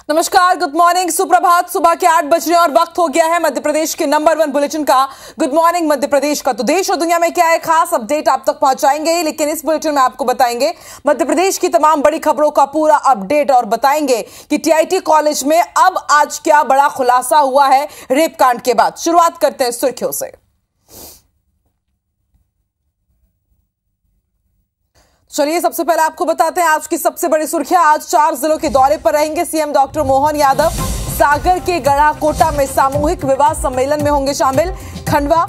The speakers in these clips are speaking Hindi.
नमस्कार, गुड मॉर्निंग, सुप्रभात। सुबह के 8 बज रहे हैं और वक्त हो गया है मध्य प्रदेश के नंबर 1 बुलेटिन का। गुड मॉर्निंग मध्य प्रदेश का। तो देश और दुनिया में क्या है खास अपडेट आप तक पहुंचाएंगे, लेकिन इस बुलेटिन में आपको बताएंगे मध्य प्रदेश की तमाम बड़ी खबरों का पूरा अपडेट और बताएंगे कि टीआईटी कॉलेज में अब आज क्या बड़ा खुलासा हुआ है रेप कांड के बाद। शुरुआत करते हैं सुर्खियों से। चलिए सबसे पहले आपको बताते हैं आज की सबसे बड़ी सुर्खियां। आज 4 जिलों के दौरे पर रहेंगे सीएम डॉक्टर मोहन यादव। सागर के गढ़ाकोटा में सामूहिक विवाह सम्मेलन में होंगे शामिल। खंडवा,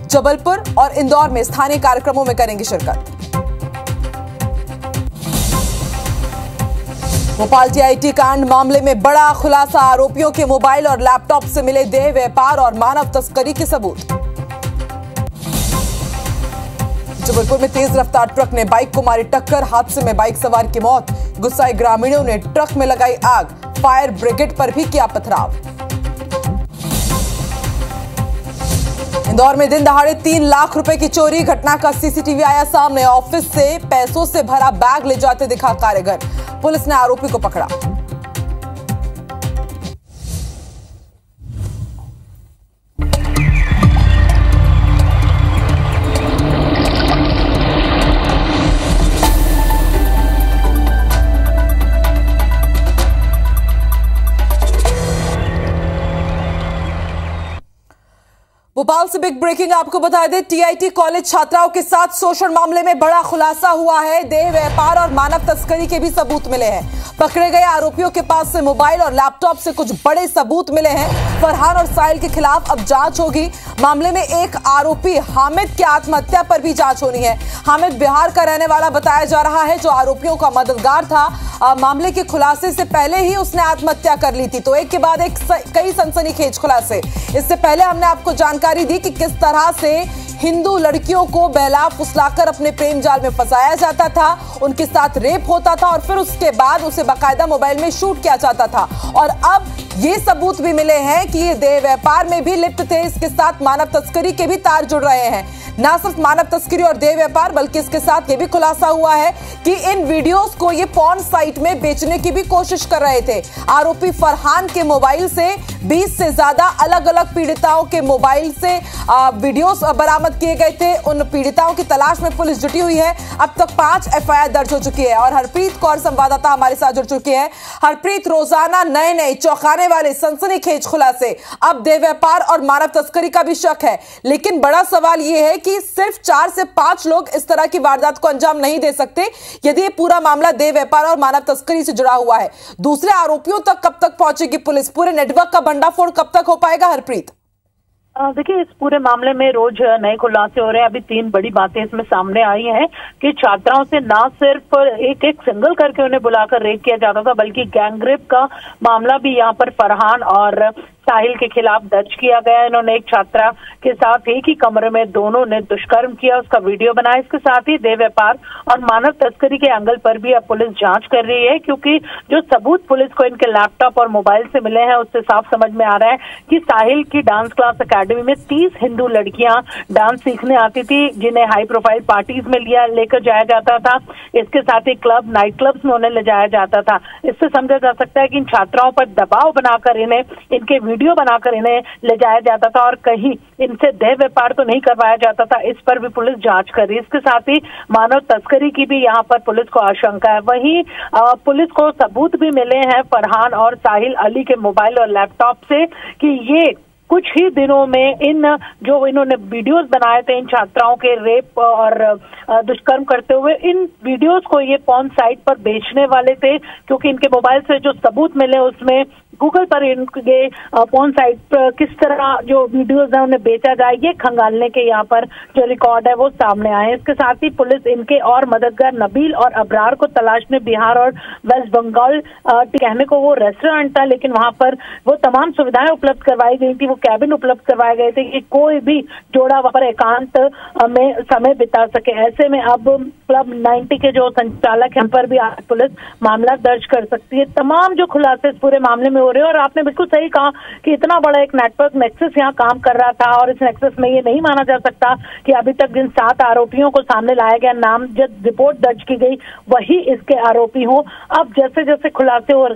जबलपुर और इंदौर में स्थानीय कार्यक्रमों में करेंगे शिरकत। भोपाल टीआईटी कांड मामले में बड़ा खुलासा। आरोपियों के मोबाइल और लैपटॉप से मिले देह व्यापार और मानव तस्करी के सबूत। जबलपुर में तेज रफ्तार ट्रक ने बाइक को मारी टक्कर। हादसे में बाइक सवार की मौत। गुस्साए ग्रामीणों ने ट्रक में लगाई आग। फायर ब्रिगेड पर भी किया पथराव। इंदौर में दिन दहाड़े 3 लाख रुपए की चोरी। घटना का सीसीटीवी आया सामने। ऑफिस से पैसों से भरा बैग ले जाते दिखा कारीगर। पुलिस ने आरोपी को पकड़ा। भोपाल से बिग ब्रेकिंग आपको बता दें, टीआईटी कॉलेज छात्राओं के साथ शोषण मामले में बड़ा खुलासा हुआ है। देह व्यापार और मानव तस्करी के भी सबूत मिले हैं। पकड़े गए आरोपियों के पास से मोबाइल और लैपटॉप से कुछ बड़े सबूत मिले हैं। फरहान और साहिल के खिलाफ अब जांच होगी। मामले में एक आरोपी हामिद की आत्महत्या पर भी जांच होनी है। हामिद बिहार का रहने वाला बताया जा रहा है, जो आरोपियों का मददगार था। मामले के खुलासे से पहले ही उसने आत्महत्या कर ली थी। तो एक के बाद एक कई सनसनीखेज खुलासे। इससे पहले हमने आपको जानकारी दी कि किस तरह से हिंदू लड़कियों को बहला फुसलाकर अपने प्रेम जाल में फंसाया जाता था, उनके साथ रेप होता था और फिर उसके बाद उसे बाकायदा मोबाइल में शूट किया जाता था। और अब ये सबूत भी मिले हैं कि ये देह व्यापार में भी लिप्त थे। इसके साथ मानव तस्करी के भी तार जुड़ रहे हैं। न सिर्फ मानव तस्करी और देह व्यापार, बल्कि इसके साथ ये भी खुलासा हुआ है कि इन वीडियोस को ये पॉर्न साइट में बेचने की भी कोशिश कर रहे थे। आरोपी फरहान के मोबाइल से 20 से ज्यादा अलग अलग पीड़िताओं के मोबाइल से वीडियोस बरामद किए गए थे। उन पीड़िताओं की तलाश में पुलिस जुटी हुई है। अब तक 5 एफआईआर दर्ज हो चुकी है। और हरप्रीत कौर संवाददाता हमारे साथ जुड़ चुकी है। हरप्रीत, रोजाना नए नए चौंकाने वाले सनसनीखेज खुलासे। अब देह व्यापार और मानव तस्करी का भी शक है, लेकिन बड़ा सवाल यह है कि सिर्फ 4 से 5 लोग इस तरह की वारदात को अंजाम नहीं दे सकते यदि ये पूरा मामला देह व्यापार और मानव तस्करी से जुड़ा हुआ है। दूसरे आरोपियों तक कब तक पहुंचेगी पुलिस? पूरे नेटवर्क का भंडाफोड़ कब तक हो पाएगा हरप्रीत? देखिए, इस पूरे मामले में रोज नए खुलासे हो रहे हैं। अभी 3 बड़ी बातें इसमें सामने आई हैं कि छात्राओं से ना सिर्फ एक सिंगल करके उन्हें बुलाकर रेप किया जाता था, बल्कि गैंगरेप का मामला भी यहाँ पर फरहान और साहिल के खिलाफ दर्ज किया गया। इन्होंने एक छात्रा के साथ एक ही कमरे में दोनों ने दुष्कर्म किया, उसका वीडियो बनाया। इसके साथ ही देह व्यापार और मानव तस्करी के एंगल पर भी अब पुलिस जांच कर रही है, क्योंकि जो सबूत पुलिस को इनके लैपटॉप और मोबाइल से मिले हैं उससे साफ समझ में आ रहा है कि साहिल की डांस क्लास अकेडमी में 30 हिंदू लड़कियां डांस सीखने आती थी, जिन्हें हाई प्रोफाइल पार्टीज में लेकर जाया जाता था। इसके साथ ही क्लब, नाइट क्लब्स में उन्हें ले जाया जाता था। इससे समझा जा सकता है कि इन छात्राओं पर दबाव बनाकर इन्हें इनके वीडियो बनाकर इन्हें ले जाया जाता था और कहीं इनसे देह व्यापार तो नहीं करवाया जाता था। इस पर भी पुलिस जांच कर रही है। इसके साथ ही मानव तस्करी की भी यहाँ पर पुलिस को आशंका है। वहीं पुलिस को सबूत भी मिले हैं फरहान और साहिल अली के मोबाइल और लैपटॉप से कि ये कुछ ही दिनों में जो इन्होंने वीडियोस बनाए थे इन छात्राओं के रेप और दुष्कर्म करते हुए, इन वीडियोस को ये पॉर्न साइट पर बेचने वाले थे, क्योंकि इनके मोबाइल से जो सबूत मिले उसमें गूगल पर इनके पॉर्न साइट पर किस तरह जो वीडियोस है उन्हें बेचा जाए, ये खंगालने के यहाँ पर जो रिकॉर्ड है वो सामने आए। इसके साथ ही पुलिस इनके और मददगार नबील और अबरार को तलाशने बिहार और वेस्ट बंगाल, कहने को वो रेस्टोरेंट था, लेकिन वहां पर वो तमाम सुविधाएं उपलब्ध करवाई गई थी, वो कैबिन उपलब्ध करवाए गए थे कि कोई भी जोड़ा वहां पर एकांत में समय बिता सके। ऐसे में अब क्लब 90 के जो संचालक हैं पर भी आज पुलिस मामला दर्ज कर सकती है। तमाम जो खुलासे इस पूरे मामले में हो रहे हैं, और आपने बिल्कुल सही कहा कि इतना बड़ा एक नेटवर्क नेक्सस यहाँ काम कर रहा था, और इस नेक्सस में ये नहीं माना जा सकता कि अभी तक जिन 7 आरोपियों को सामने लाया गया, नाम जब रिपोर्ट दर्ज की गई, वही इसके आरोपी हों। अब जैसे जैसे खुलासे हो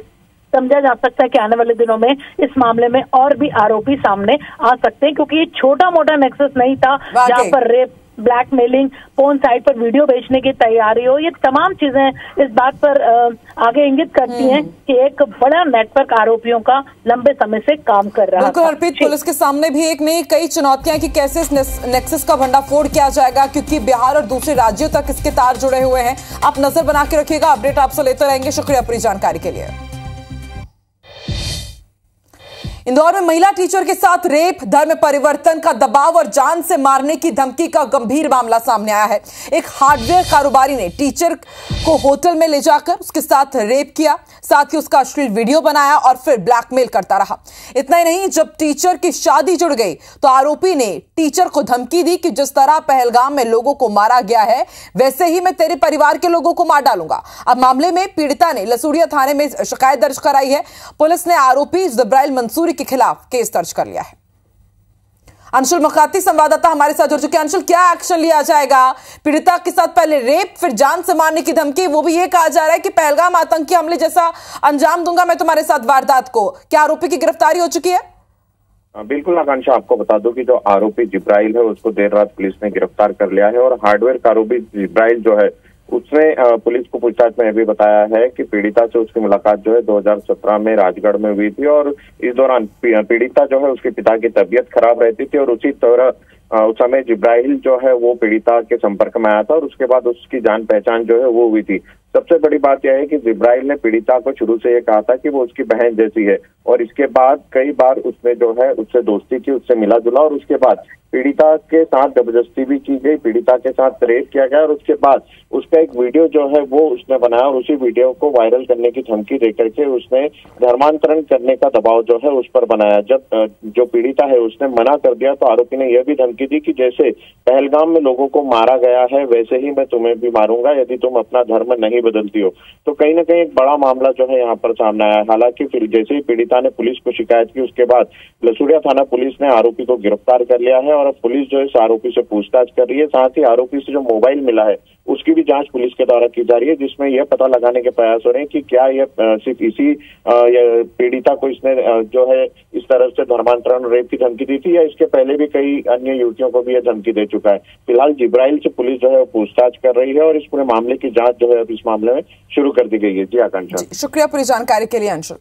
समझा जा सकता है कि आने वाले दिनों में इस मामले में और भी आरोपी सामने आ सकते हैं, क्योंकि ये छोटा मोटा नेक्सस नहीं था जहां पर रेप, ब्लैकमेलिंग, फोन साइट पर वीडियो बेचने की तैयारी हो। ये तमाम चीजें इस बात पर आगे इंगित करती हैं कि एक बड़ा नेटवर्क आरोपियों का लंबे समय से काम कर रहा है। बिल्कुल हरप्रीत, पुलिस के सामने भी एक नहीं कई चुनौतियां कि कैसे इस नेक्सस का भंडाफोड़ किया जाएगा, क्योंकि बिहार और दूसरे राज्यों तक इसके तार जुड़े हुए हैं। आप नजर बना के रखिएगा, अपडेट आपसे लेते रहेंगे। शुक्रिया पूरी जानकारी के लिए। इंदौर में महिला टीचर के साथ रेप, धर्म परिवर्तन का दबाव और जान से मारने की धमकी का गंभीर मामला सामने आया है। एक हार्डवेयर कारोबारी ने टीचर को होटल में ले जाकर उसके साथ रेप किया, साथ ही उसका अश्लील वीडियो बनाया और फिर ब्लैकमेल करता रहा। इतना ही नहीं, जब टीचर की शादी जुड़ गई तो आरोपी ने टीचर को धमकी दी कि जिस तरह पहलगाम में लोगों को मारा गया है वैसे ही मैं तेरे परिवार के लोगों को मार डालूंगा। अब मामले में पीड़िता ने लसूड़िया थाने में शिकायत दर्ज कराई है। पुलिस ने आरोपी जिब्राइल मंसूरी के खिलाफ केस दर्ज कर लिया है। अंशुल मकाती संवाददाता हमारे साथ जुड़ चुके हैं। अंशुल, क्या एक्शन लिया जाएगा? पीड़िता के साथ पहले रेप, फिर जान से मारने की धमकी, वो भी ये कहा जा रहा है कि पहलगाम आतंकी हमले जैसा अंजाम दूंगा मैं तुम्हारे साथ वारदात को। क्या आरोपी की गिरफ्तारी हो चुकी है? बिल्कुल आकांक्षा, आपको बता दूं कि जो आरोपी जिब्राइल है उसको देर रात पुलिस ने गिरफ्तार कर लिया है। और हार्डवेयर कारोबारी जिब्राइल जो है उसने पुलिस को पूछताछ में यह भी बताया है कि पीड़िता से उसकी मुलाकात जो है 2017 में राजगढ़ में हुई थी और इस दौरान पीड़िता जो है उसके पिता की तबीयत खराब रहती थी और उसी तरह उस समय जिब्राइल जो है वो पीड़िता के संपर्क में आया था और उसके बाद उसकी जान पहचान जो है वो हुई थी। सबसे बड़ी बात यह है कि जिब्राइल ने पीड़िता को शुरू से ये कहा था कि वो उसकी बहन जैसी है और इसके बाद कई बार उसने जो है उससे दोस्ती की, उससे मिला जुला और उसके बाद पीड़िता के साथ जबरदस्ती भी की गई, पीड़िता के साथ रेप किया गया और उसके बाद उसका एक वीडियो जो है वो उसने बनाया और उसी वीडियो को वायरल करने की धमकी देकर के उसने धर्मांतरण करने का दबाव जो है उस पर बनाया। जब जो पीड़िता है उसने मना कर दिया तो आरोपी ने यह भी धमकी दी कि जैसे पहलगाम में लोगों को मारा गया है वैसे ही मैं तुम्हें भी मारूंगा यदि तुम अपना धर्म नहीं बदलती हो। तो कहीं ना कहीं एक बड़ा मामला जो है यहाँ पर सामने आया। हालांकि फिर जैसे ही पीड़िता ने पुलिस को शिकायत की उसके बाद लसूड़िया थाना पुलिस ने आरोपी को गिरफ्तार कर लिया है और अब पुलिस जो है इस आरोपी से पूछताछ कर रही है। साथ ही आरोपी से जो मोबाइल मिला है उसकी भी जांच पुलिस के द्वारा की जा रही है, जिसमें यह पता लगाने के प्रयास हो रहे हैं कि क्या यह सिर्फ इसी पीड़िता को इसने जो है इस तरह से धर्मांतरण रेप की धमकी दी थी या इसके पहले भी कई अन्य युवतियों को भी यह धमकी दे चुका है। फिलहाल जिब्राइल से पुलिस जो है पूछताछ कर रही है और इस पूरे मामले की जांच जो है अब इस मामले में शुरू कर दी गई है। जी आकांक्षा, शुक्रिया पूरी जानकारी के लिए अंशुल।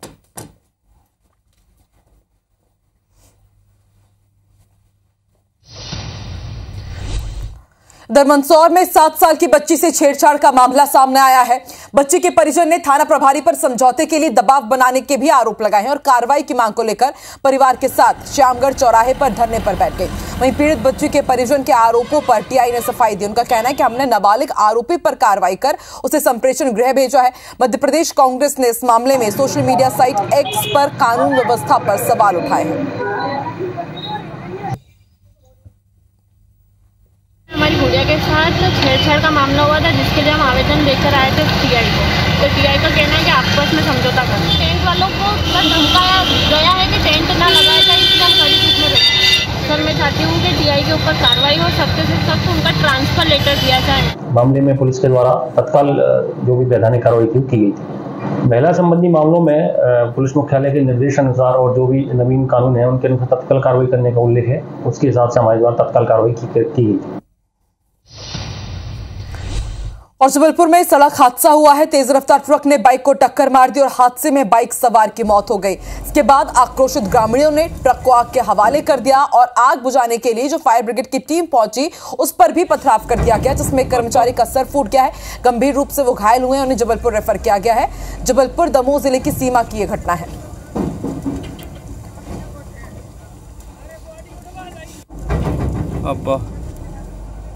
मंदसौर में 7 साल की बच्ची से छेड़छाड़ का मामला सामने आया है। बच्ची के परिजन ने थाना प्रभारी पर समझौते के लिए दबाव बनाने के भी आरोप लगाए हैं और कार्रवाई की मांग को लेकर परिवार के साथ श्यामगढ़ चौराहे पर धरने पर बैठ गए। वहीं पीड़ित बच्ची के परिजन के आरोपों पर टीआई ने सफाई दी। उनका कहना है कि हमने नाबालिग आरोपी पर कार्रवाई कर उसे संप्रेषण गृह भेजा है। मध्य प्रदेश कांग्रेस ने इस मामले में सोशल मीडिया साइट एक्स पर कानून व्यवस्था पर सवाल उठाए हैं। हमारी गुड़िया के साथ छेड़छाड़ का मामला हुआ था जिसके लिए हम आवेदन देकर आए थे टीआई को। तो टीआई का कहना है कि आपस में समझौता करें। टेंट वालों को बस धमकाया गया है कि टेंट ना लगाया जाए, इसलिए हम खड़ी धूप में बैठे। सर मैं चाहती हूँ कि टीआई के ऊपर कार्रवाई हो, सख्त से सख्त उनका ट्रांसफर लेटर दिया जाए। मामले में पुलिस के द्वारा तत्काल जो भी वैधानिक कार्रवाई की गई थी। महिला संबंधी मामलों में पुलिस मुख्यालय के निर्देश अनुसार और जो भी नवीन कानून है उनके अनुसार तत्काल कार्रवाई करने का उल्लेख है, उसके हिसाब से हमारे द्वारा तत्काल कार्रवाई की गई थी। और जबलपुर में सड़क हादसा हुआ है। तेज रफ्तार ट्रक ने बाइक को टक्कर मार दी और हादसे में बाइक सवार की मौत हो गई। इसके बाद आक्रोशित ग्रामीणों ने ट्रक को आग के हवाले कर दिया और आग बुझाने के लिए जो फायर ब्रिगेड की टीम पहुंची उस पर भी पथराव कर दिया गया, जिसमें कर्मचारी का सर फूट गया है। गंभीर रूप से वो घायल हुए हैं, उन्हें जबलपुर रेफर किया गया है। जबलपुर दमोह जिले की सीमा की यह घटना है।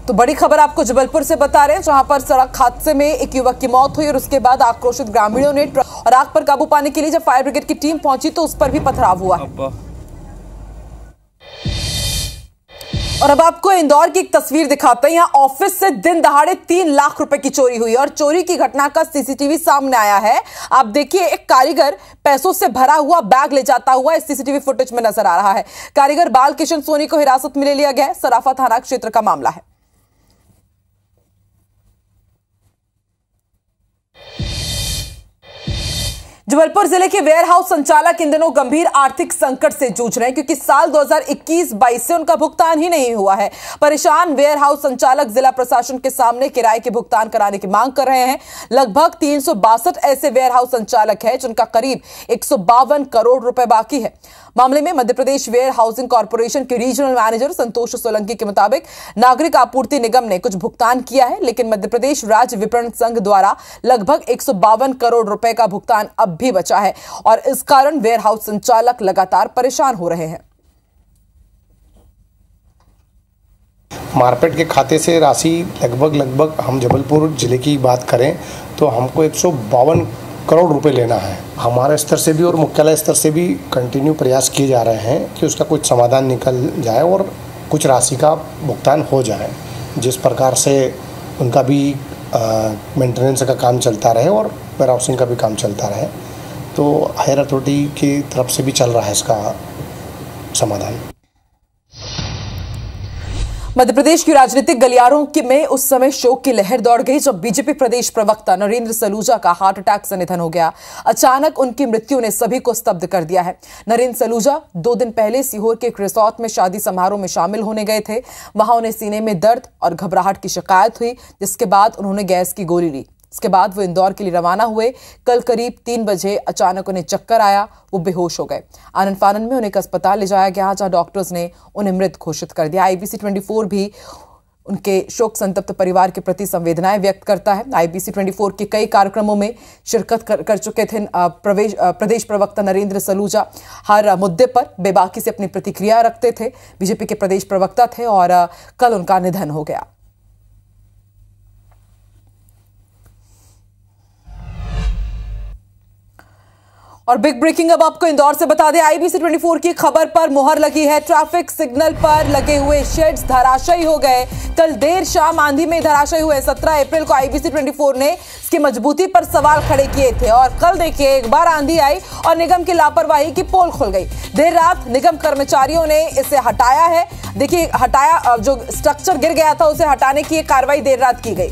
तो बड़ी खबर आपको जबलपुर से बता रहे हैं, जहां पर सड़क हादसे में एक युवक की मौत हुई और उसके बाद आक्रोशित ग्रामीणों ने और आग पर काबू पाने के लिए जब फायर ब्रिगेड की टीम पहुंची तो उस पर भी पथराव हुआ। और अब आपको इंदौर की एक तस्वीर दिखाते हैं। यहां ऑफिस से दिन दहाड़े 3 लाख रुपए की चोरी हुई और चोरी की घटना का सीसीटीवी सामने आया है। आप देखिए, एक कारीगर पैसों से भरा हुआ बैग ले जाता हुआ इस सीसीटीवी फुटेज में नजर आ रहा है। कारीगर बाल किशन सोनी को हिरासत में ले लिया गया है। सराफा थाना क्षेत्र का मामला है। जबलपुर जिले के वेयर हाउस संचालक इन दिनों गंभीर आर्थिक संकट से जूझ रहे हैं क्योंकि साल 2021-22 से उनका भुगतान ही नहीं हुआ है। परेशान वेयर हाउस संचालक जिला प्रशासन के सामने किराए के भुगतान कराने की मांग कर रहे हैं। लगभग 362 ऐसे वेयर हाउस संचालक हैं जिनका करीब 152 करोड़ रुपए बाकी है। मामले में Madhya Pradesh where housing corporation के रीजनल मैनेजर संतोष सोलंकी के मुताबिक नागरिक आपूर्ति निगम ने कुछ भुगतान किया है, लेकिन मध्य प्रदेश राज्य विपणन संघ द्वारा लगभग 152 करोड़ रुपए का भुगतान अब भी बचा है और इस कारण वेयर हाउस संचालक लगातार परेशान हो रहे हैं। मार्केट के खाते से राशि लगभग हम जबलपुर जिले की बात करें तो हमको 152 करोड़ रुपए लेना है। हमारे स्तर से भी और मुख्यालय स्तर से भी कंटिन्यू प्रयास किए जा रहे हैं कि उसका कुछ समाधान निकल जाए और कुछ राशि का भुगतान हो जाए, जिस प्रकार से उनका भी मेंटेनेंस का काम चलता रहे और वेयर हाउसिंग का भी काम चलता रहे। तो हायर अथॉरिटी की तरफ से भी चल रहा है इसका समाधान। मध्य प्रदेश की राजनीतिक गलियारों में उस समय शोक की लहर दौड़ गई जब बीजेपी प्रदेश प्रवक्ता नरेंद्र सलूजा का हार्ट अटैक से निधन हो गया। अचानक उनकी मृत्यु ने सभी को स्तब्ध कर दिया है। नरेंद्र सलूजा 2 दिन पहले सीहोर के एक रिसोर्ट में शादी समारोह में शामिल होने गए थे। वहां उन्हें सीने में दर्द और घबराहट की शिकायत हुई, जिसके बाद उन्होंने गैस की गोली ली। इसके बाद वो इंदौर के लिए रवाना हुए। कल करीब 3 बजे अचानक उन्हें चक्कर आया, वो बेहोश हो गए। आनन फानन में उन्हें एक अस्पताल ले जाया गया जहां डॉक्टर्स ने उन्हें मृत घोषित कर दिया। IBC 24 भी उनके शोक संतप्त परिवार के प्रति संवेदनाएं व्यक्त करता है। IBC 24 के कई कार्यक्रमों में शिरकत कर चुके थे प्रदेश प्रवक्ता नरेंद्र सलूजा। हर मुद्दे पर बेबाकी से अपनी प्रतिक्रिया रखते थे। बीजेपी के प्रदेश प्रवक्ता थे और कल उनका निधन हो गया। और बिग ब्रेकिंग अब आपको इंदौर से बता दें, IBC 24 की खबर पर मुहर लगी है। ट्रैफिक सिग्नल पर लगे हुए शेड्स धराशायी हो गए। कल देर शाम आंधी में धराशायी हुए। 17 अप्रैल को IBC 24 ने इसकी मजबूती पर सवाल खड़े किए थे और कल देखिए एक बार आंधी आई और निगम की लापरवाही की पोल खुल गई। देर रात निगम कर्मचारियों ने इसे हटाया है। देखिए हटाया, जो स्ट्रक्चर गिर गया था उसे हटाने की कार्रवाई देर रात की गई।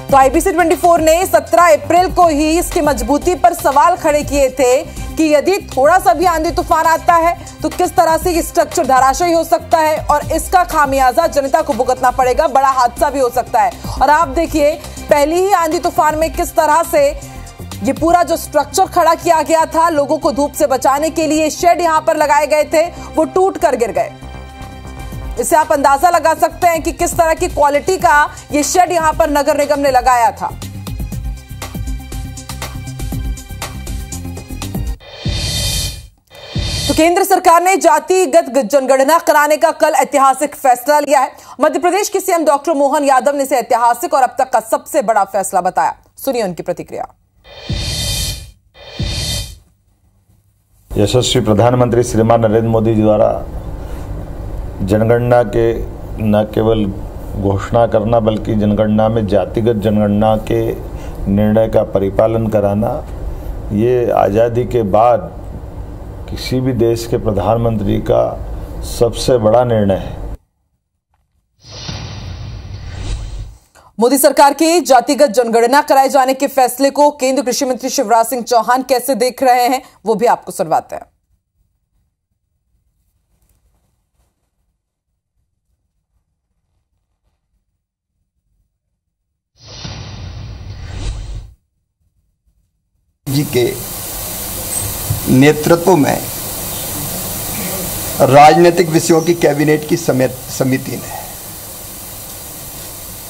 तो IBC 24 ने 17 अप्रैल को ही इसकी मजबूती पर सवाल खड़े किए थे कि यदि थोड़ा सा भी आंधी तूफान आता है तो किस तरह से ये स्ट्रक्चर धराशायी हो सकता है और इसका खामियाजा जनता को भुगतना पड़ेगा, बड़ा हादसा भी हो सकता है। और आप देखिए पहली ही आंधी तूफान में किस तरह से ये पूरा जो स्ट्रक्चर खड़ा किया गया था लोगों को धूप से बचाने के लिए, शेड यहां पर लगाए गए थे, वो टूट कर गिर गए। इससे आप अंदाजा लगा सकते हैं कि किस तरह की क्वालिटी का ये शेड यहां पर नगर निगम ने लगाया था। तो केंद्र सरकार ने जातिगत जनगणना कराने का कल ऐतिहासिक फैसला लिया है। मध्य प्रदेश के CM डॉक्टर मोहन यादव ने इसे ऐतिहासिक और अब तक का सबसे बड़ा फैसला बताया। सुनिए उनकी प्रतिक्रिया। यशस्वी प्रधानमंत्री श्रीमान नरेंद्र मोदी जी द्वारा जनगणना के न केवल घोषणा करना बल्कि जनगणना में जातिगत जनगणना के निर्णय का परिपालन कराना, ये आज़ादी के बाद किसी भी देश के प्रधानमंत्री का सबसे बड़ा निर्णय है। मोदी सरकार की जातिगत जनगणना कराए जाने के फैसले को केंद्रीय कृषि मंत्री शिवराज सिंह चौहान कैसे देख रहे हैं वो भी आपको सुनवाते हैं। जी के नेतृत्व में राजनीतिक विषयों की कैबिनेट की समिति ने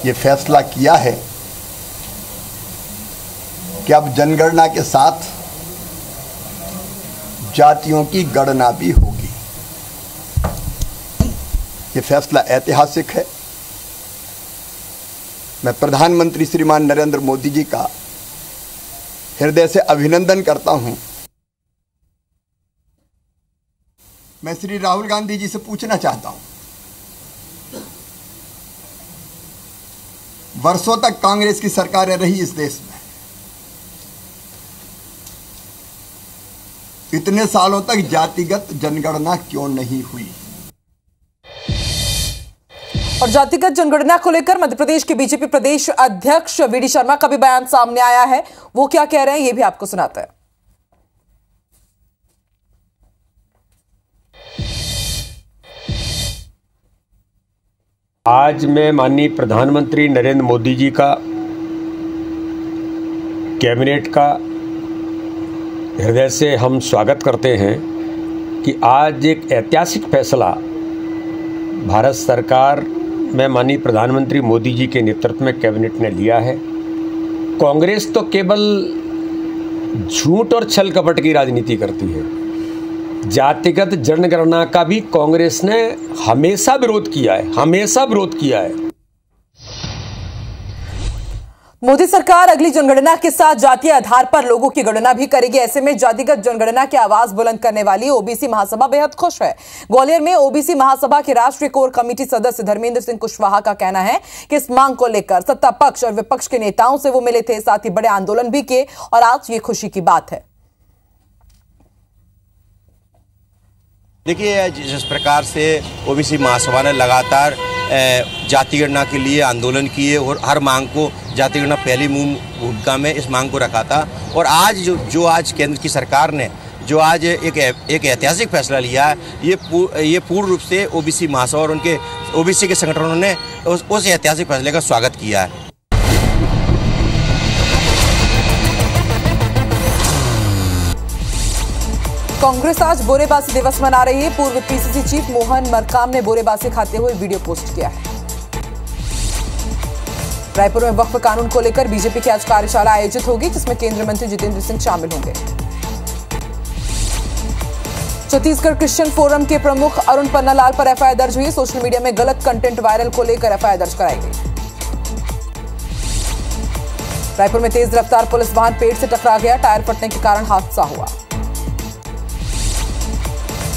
ये फैसला किया है कि अब जनगणना के साथ जातियों की गणना भी होगी। ये फैसला ऐतिहासिक है। मैं प्रधानमंत्री श्रीमान नरेंद्र मोदी जी का हृदय से अभिनंदन करता हूं। मैं श्री राहुल गांधी जी से पूछना चाहता हूं, वर्षों तक कांग्रेस की सरकारें रही इस देश में, इतने सालों तक जातिगत जनगणना क्यों नहीं हुई? और जातिगत जनगणना को लेकर मध्य प्रदेश के बीजेपी प्रदेश अध्यक्ष वीडी शर्मा का भी बयान सामने आया है। वो क्या कह रहे हैं ये भी आपको सुनाते हैं। आज मैं माननीय प्रधानमंत्री नरेंद्र मोदी जी का, कैबिनेट का हृदय से हम स्वागत करते हैं कि आज एक ऐतिहासिक फैसला भारत सरकार में माननीय प्रधानमंत्री मोदी जी के नेतृत्व में कैबिनेट ने लिया है। कांग्रेस तो केवल झूठ और छल कपट की राजनीति करती है। जातिगत जनगणना का भी कांग्रेस ने हमेशा विरोध किया है। मोदी सरकार अगली जनगणना के साथ जातीय आधार पर लोगों की गणना भी करेगी। ऐसे में जातिगत जनगणना की आवाज बुलंद करने वाली ओबीसी महासभा बेहद खुश है। ग्वालियर में ओबीसी महासभा के राष्ट्रीय कोर कमेटी सदस्य धर्मेंद्र सिंह कुशवाहा का कहना है कि इस मांग को लेकर सत्ता पक्ष और विपक्ष के नेताओं से वो मिले थे, साथ ही बड़े आंदोलन भी किए और आज ये खुशी की बात है। देखिए, जिस प्रकार से ओबीसी महासभा ने लगातार जाति गणना के लिए आंदोलन किए और हर मांग को जाति गणना पहली भूमिका में इस मांग को रखा था, और आज जो आज केंद्र की सरकार ने जो आज एक ऐतिहासिक फैसला लिया है, ये पूर्ण रूप से ओबीसी महासभा और उनके ओबीसी के संगठनों ने उस ऐतिहासिक फैसले का स्वागत किया है। कांग्रेस आज बोरेबासी दिवस मना रही है। पूर्व पीसीसी चीफ मोहन मरकाम ने बोरेबासी खाते हुए वीडियो पोस्ट किया है। रायपुर में वक्फ कानून को लेकर बीजेपी की आज कार्यशाला आयोजित होगी, जिसमें केंद्रीय मंत्री जितेंद्र सिंह शामिल होंगे। छत्तीसगढ़ क्रिश्चियन फोरम के प्रमुख अरुण पन्नालाल पर एफआईआर दर्ज हुई। सोशल मीडिया में गलत कंटेंट वायरल को लेकर एफआईआर दर्ज कराई गई। रायपुर में तेज रफ्तार पुलिस वाहन पेड़ से टकरा गया, टायर फटने के कारण हादसा हुआ।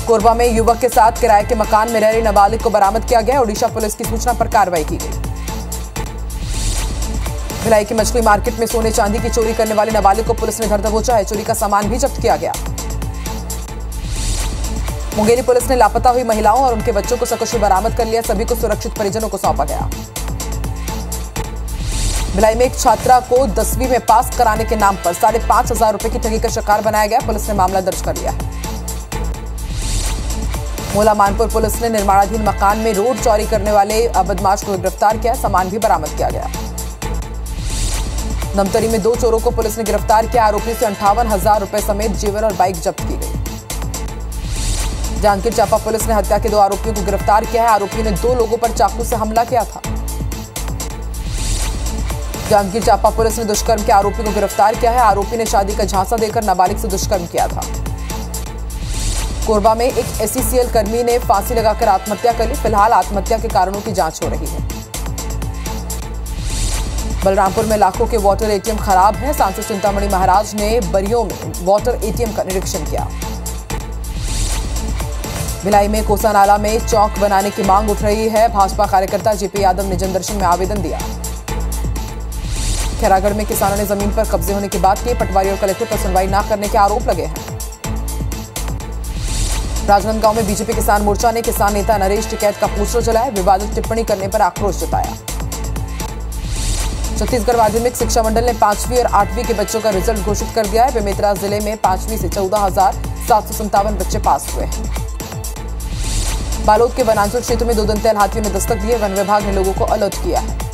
कोरबा में युवक के साथ किराए के मकान में रह रही नाबालिग को बरामद किया गया। ओडिशा पुलिस की सूचना पर कार्रवाई की गई। भिलाई की मछली मार्केट में सोने चांदी की चोरी करने वाली नाबालिग को पुलिस ने धर दबोचा है। चोरी का सामान भी जब्त किया गया। मुंगेली पुलिस ने लापता हुई महिलाओं और उनके बच्चों को सकुशल बरामद कर लिया। सभी को सुरक्षित परिजनों को सौंपा गया। भिलाई में एक छात्रा को 10वीं में पास कराने के नाम पर 5,500 रुपए की ठगी का शिकार बनाया गया। पुलिस ने मामला दर्ज कर लिया है। मोला मानपुर पुलिस ने निर्माणाधीन मकान में रोड चोरी करने वाले बदमाश को गिरफ्तार किया। सामान भी बरामद किया गया। नमतरी में 2 चोरों को पुलिस ने गिरफ्तार किया। आरोपी से 58,000 रुपए समेत जेवर और बाइक जब्त की गई। जांजगीर चांपा पुलिस ने हत्या के 2 आरोपियों को गिरफ्तार किया है। आरोपी ने 2 लोगों पर चाकू से हमला किया था। जांजगीर चांपा पुलिस ने दुष्कर्म के आरोपी को गिरफ्तार किया है। आरोपी ने शादी का झांसा देकर नाबालिग से दुष्कर्म किया था। कोरबा में एक एसईसीएल कर्मी ने फांसी लगाकर आत्महत्या कर ली। फिलहाल आत्महत्या के कारणों की जांच हो रही है। बलरामपुर में लाखों के वाटर एटीएम खराब हैं। सांसद चिंतामणि महाराज ने बरियों में वाटर एटीएम का निरीक्षण किया। भिलाई में कोसा नाला में चौक बनाने की मांग उठ रही है। भाजपा कार्यकर्ता जेपी यादव ने जनदर्शन में आवेदन दिया। खैरागढ़ में किसानों ने जमीन पर कब्जे होने की बात की। पटवारी और कलेक्टर पर सुनवाई न करने के आरोप लगे हैं। राजनांदगांव में बीजेपी किसान मोर्चा ने किसान नेता नरेश टिकैत का पोस्टर जलाया। विवादित टिप्पणी करने पर आक्रोश जताया। छत्तीसगढ़ माध्यमिक शिक्षा मंडल ने 5वीं और 8वीं के बच्चों का रिजल्ट घोषित कर दिया है। बेमेतरा जिले में 5वीं से 14,757 बच्चे पास हुए हैं। बालोद के वनांचल क्षेत्र में 2 दंतैल हाथियों ने दस्तक दी है। वन विभाग ने लोगों को अलर्ट किया है।